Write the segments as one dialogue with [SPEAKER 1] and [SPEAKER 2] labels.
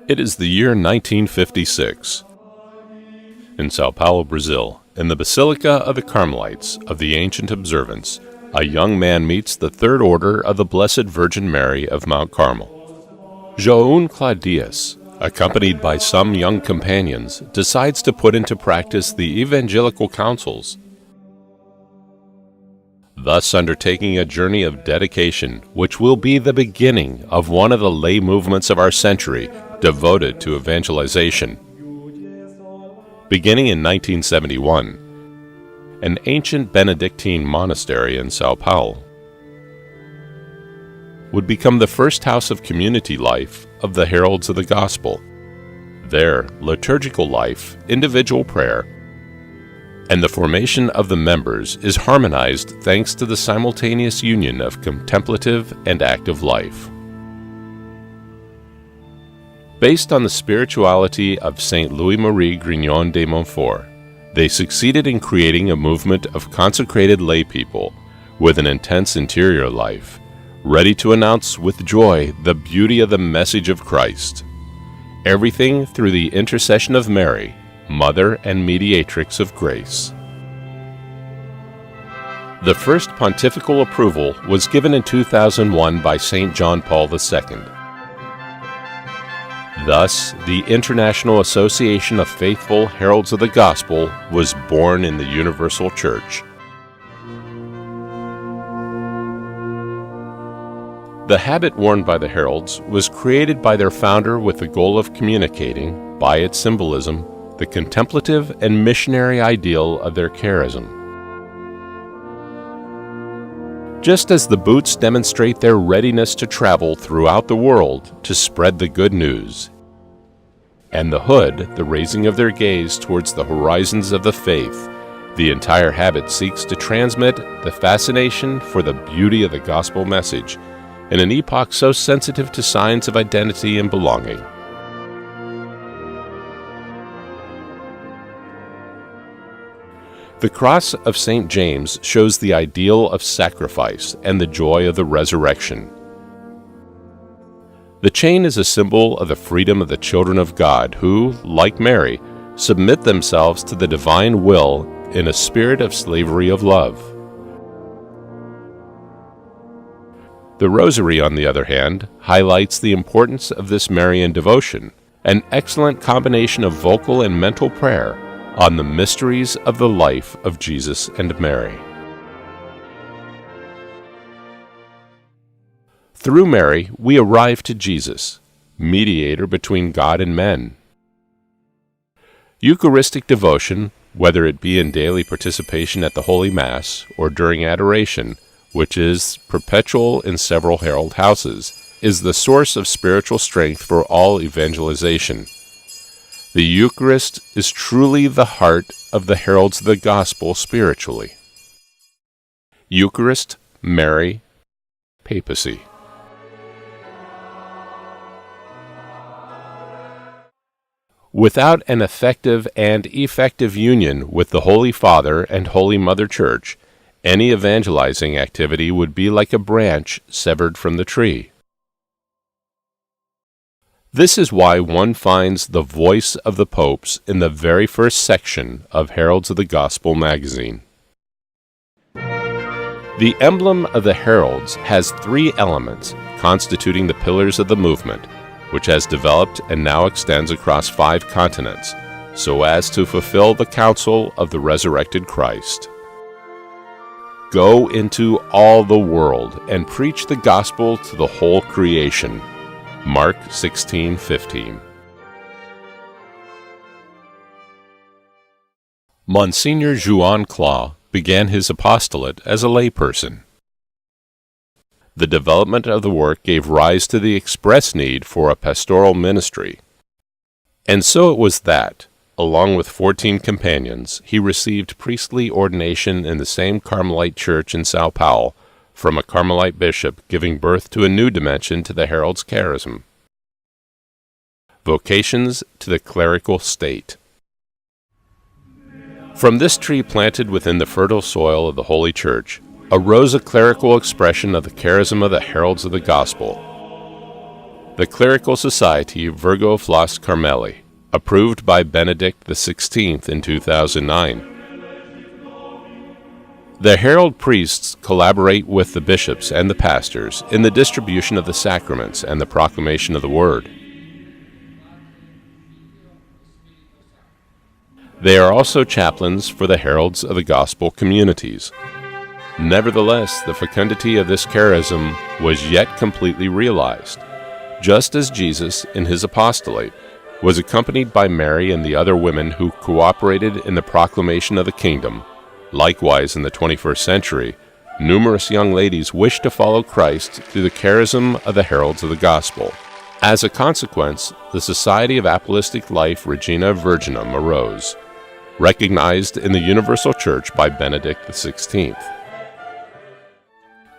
[SPEAKER 1] It is the year 1956. In Sao Paulo, Brazil, in the Basilica of the Carmelites of the Ancient Observance, a young man meets the Third Order of the Blessed Virgin Mary of Mount Carmel. João Claudius, accompanied by some young companions, decides to put into practice the evangelical counsels, thus undertaking a journey of dedication which will be the beginning of one of the lay movements of our century devoted to evangelization. Beginning in 1971, an ancient Benedictine monastery in Sao Paulo would become the first house of community life of the Heralds of the Gospel. Their liturgical life, individual prayer, and the formation of the members is harmonized thanks to the simultaneous union of contemplative and active life. Based on the spirituality of Saint Louis-Marie Grignon de Montfort, they succeeded in creating a movement of consecrated lay people with an intense interior life, ready to announce with joy the beauty of the message of Christ. Everything through the intercession of Mary, Mother and Mediatrix of Grace. The first pontifical approval was given in 2001 by St. John Paul II. Thus, the International Association of Faithful Heralds of the Gospel was born in the Universal Church. The habit worn by the heralds was created by their founder with the goal of communicating, by its symbolism, the contemplative and missionary ideal of their charism. Just as the boots demonstrate their readiness to travel throughout the world to spread the good news, and the hood the raising of their gaze towards the horizons of the faith, the entire habit seeks to transmit the fascination for the beauty of the gospel message in an epoch so sensitive to signs of identity and belonging. The cross of St. James shows the ideal of sacrifice and the joy of the resurrection. The chain is a symbol of the freedom of the children of God who, like Mary, submit themselves to the divine will in a spirit of slavery of love. The Rosary, on the other hand, highlights the importance of this Marian devotion, an excellent combination of vocal and mental prayer on the mysteries of the life of Jesus and Mary. Through Mary, we arrive to Jesus, mediator between God and men. Eucharistic devotion, whether it be in daily participation at the Holy Mass or during adoration, which is perpetual in several herald houses, is the source of spiritual strength for all evangelization. The Eucharist is truly the heart of the heralds of the gospel spiritually. Eucharist, Mary, Papacy. Without an effective and effective union with the Holy Father and Holy Mother Church, any evangelizing activity would be like a branch severed from the tree. This is why one finds the voice of the popes in the very first section of Heralds of the Gospel magazine. The emblem of the heralds has three elements constituting the pillars of the movement, which has developed and now extends across 5 continents, so as to fulfill the counsel of the resurrected Christ. Go into all the world and preach the gospel to the whole creation. Mark 16:15. Monsignor João Clá began his apostolate as a layperson. The development of the work gave rise to the express need for a pastoral ministry. And so it was that, along with 14 companions, he received priestly ordination in the same Carmelite church in Sao Paulo, from a Carmelite bishop, giving birth to a new dimension to the Herald's Charism. Vocations to the Clerical State. From this tree planted within the fertile soil of the Holy Church arose a clerical expression of the charism of the Heralds of the Gospel. the Clerical Society Virgo Flos Carmeli, approved by Benedict XVI in 2009. The herald priests collaborate with the bishops and the pastors in the distribution of the sacraments and the proclamation of the Word. They are also chaplains for the heralds of the gospel communities. Nevertheless, the fecundity of this charism was yet completely realized, just as Jesus, in his apostolate, was accompanied by Mary and the other women who cooperated in the proclamation of the kingdom. Likewise, in the 21st century, numerous young ladies wished to follow Christ through the charism of the heralds of the gospel. As a consequence, the Society of Apostolic Life Regina Virginum arose, recognized in the Universal Church by Benedict XVI.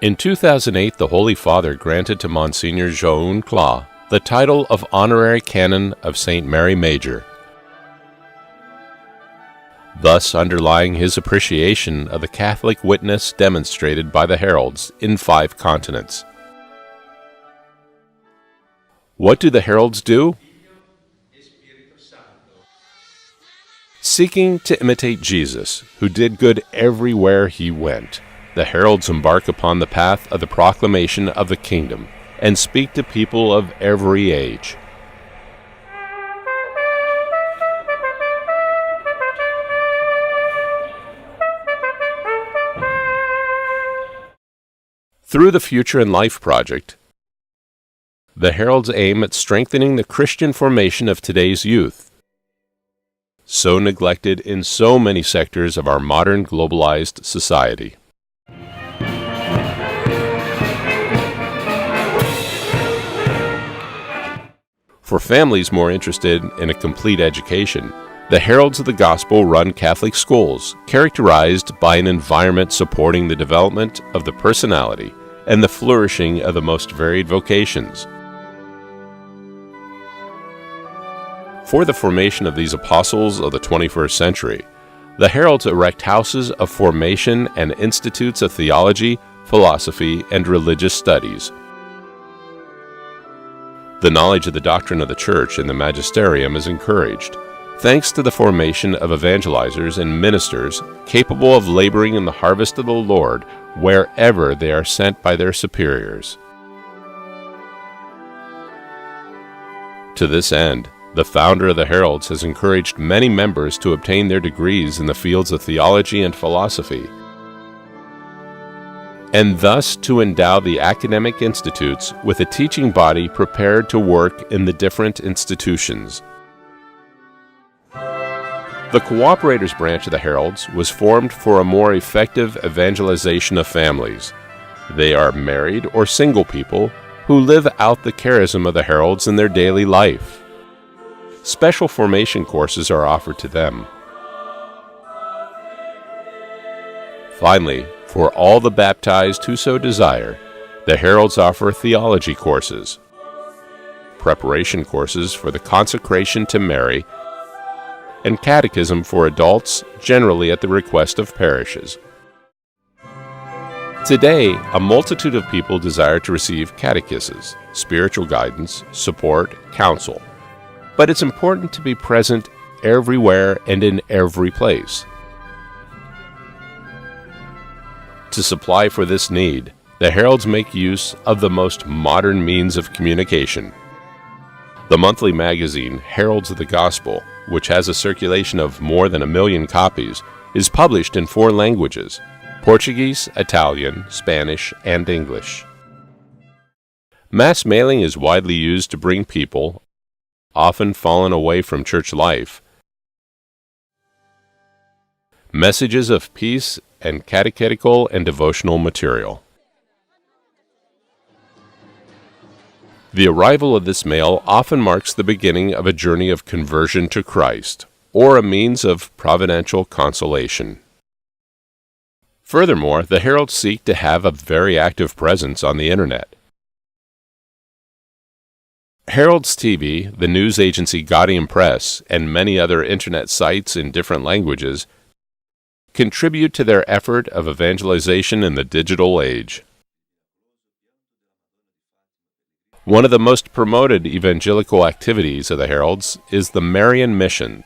[SPEAKER 1] In 2008, the Holy Father granted to Monsignor Joan Cla the title of Honorary Canon of St. Mary Major, thus underlying his appreciation of the Catholic witness demonstrated by the heralds in 5 continents. What do the heralds do? Seeking to imitate Jesus, who did good everywhere he went, the heralds embark upon the path of the proclamation of the kingdom and speak to people of every age. Through the Future in Life project, the heralds aim at strengthening the Christian formation of today's youth, so neglected in so many sectors of our modern globalized society. For families more interested in a complete education, the Heralds of the Gospel run Catholic schools characterized by an environment supporting the development of the personality and the flourishing of the most varied vocations. For the formation of these apostles of the 21st century, the heralds erect houses of formation and institutes of theology, philosophy, and religious studies. The knowledge of the doctrine of the Church and the magisterium is encouraged, thanks to the formation of evangelizers and ministers capable of laboring in the harvest of the Lord wherever they are sent by their superiors. To this end, the founder of the Heralds has encouraged many members to obtain their degrees in the fields of theology and philosophy, and thus to endow the academic institutes with a teaching body prepared to work in the different institutions. The Cooperators branch of the Heralds was formed for a more effective evangelization of families. They are married or single people who live out the charism of the Heralds in their daily life. Special formation courses are offered to them. Finally, for all the baptized who so desire, the Heralds offer theology courses, preparation courses for the consecration to Mary, and catechism for adults, generally at the request of parishes. Today, a multitude of people desire to receive catechesis, spiritual guidance, support, counsel. But it's important to be present everywhere and in every place. To supply for this need, the Heralds make use of the most modern means of communication. The monthly magazine, Heralds of the Gospel, which has a circulation of more than 1 million copies, is published in 4 languages: Portuguese, Italian, Spanish, and English. Mass mailing is widely used to bring people, often fallen away from church life, messages of peace and catechetical and devotional material. The arrival of this mail often marks the beginning of a journey of conversion to Christ, or a means of providential consolation. Furthermore, the Heralds seek to have a very active presence on the Internet. Heralds TV, the news agency Gaudium Press, and many other Internet sites in different languages contribute to their effort of evangelization in the digital age. One of the most promoted evangelical activities of the Heralds is the Marian mission.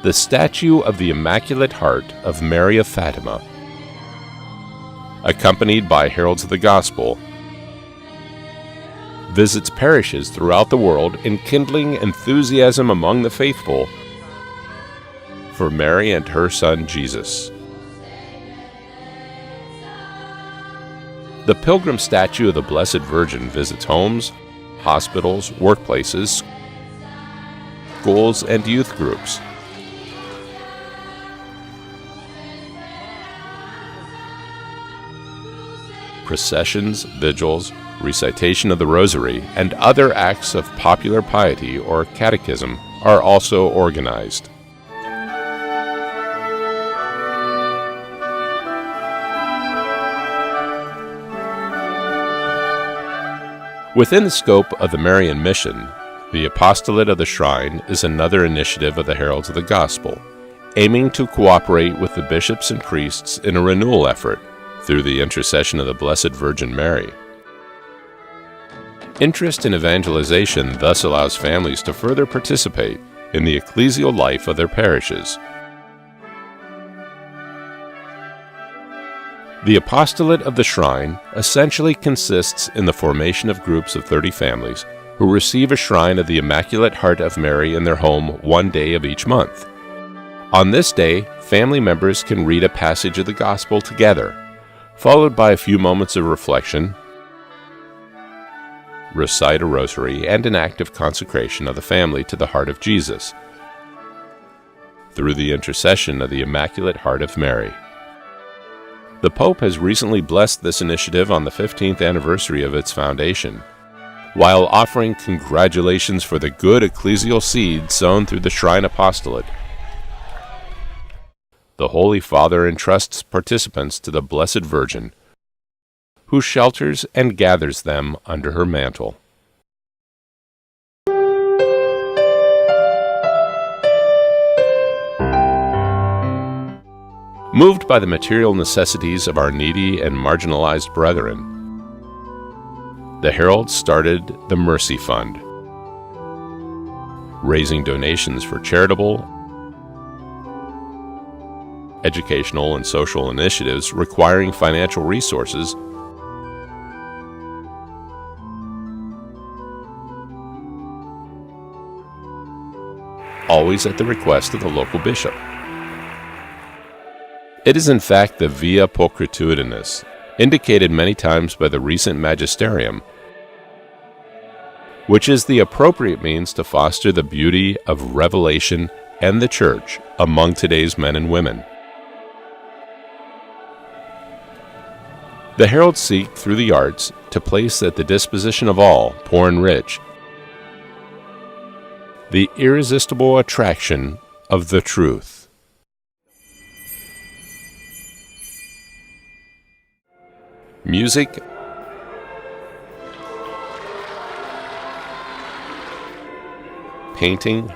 [SPEAKER 1] The statue of the Immaculate Heart of Mary of Fatima, accompanied by heralds of the Gospel, visits parishes throughout the world, enkindling enthusiasm among the faithful for Mary and her son Jesus. The pilgrim statue of the Blessed Virgin visits homes, hospitals, workplaces, schools, and youth groups. Processions, vigils, recitation of the Rosary, and other acts of popular piety or catechism are also organized. Within the scope of the Marian mission, the Apostolate of the Shrine is another initiative of the Heralds of the Gospel, aiming to cooperate with the bishops and priests in a renewal effort through the intercession of the Blessed Virgin Mary. Interest in evangelization thus allows families to further participate in the ecclesial life of their parishes. The Apostolate of the Shrine essentially consists in the formation of groups of 30 families who receive a shrine of the Immaculate Heart of Mary in their home one day of each month. On this day, family members can read a passage of the Gospel together, followed by a few moments of reflection, recite a rosary, and an act of consecration of the family to the heart of Jesus through the intercession of the Immaculate Heart of Mary. The Pope has recently blessed this initiative on the 15th anniversary of its foundation, while offering congratulations for the good ecclesial seed sown through the Shrine Apostolate. The Holy Father entrusts participants to the Blessed Virgin, who shelters and gathers them under her mantle. Moved by the material necessities of our needy and marginalized brethren, the Heralds started the Mercy Fund, raising donations for charitable, educational, and social initiatives requiring financial resources, always at the request of the local bishop. It is in fact the via pulchritudinis, indicated many times by the recent magisterium, which is the appropriate means to foster the beauty of revelation and the Church among today's men and women. The Heralds seek, through the arts, to place at the disposition of all, poor and rich, the irresistible attraction of the truth. Music, painting,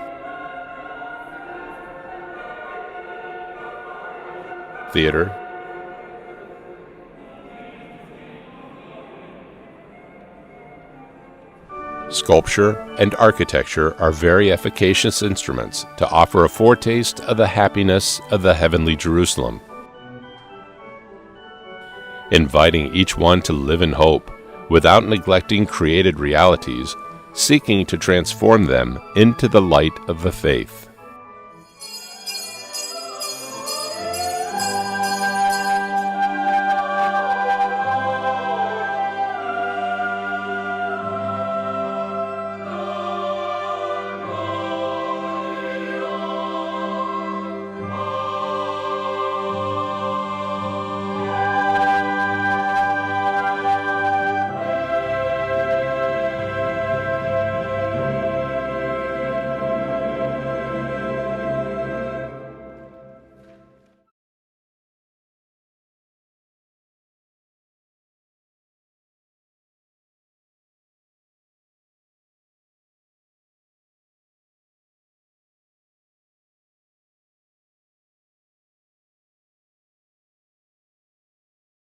[SPEAKER 1] theater, sculpture, and architecture are very efficacious instruments to offer a foretaste of the happiness of the heavenly Jerusalem, inviting each one to live in hope without neglecting created realities, seeking to transform them into the light of the faith.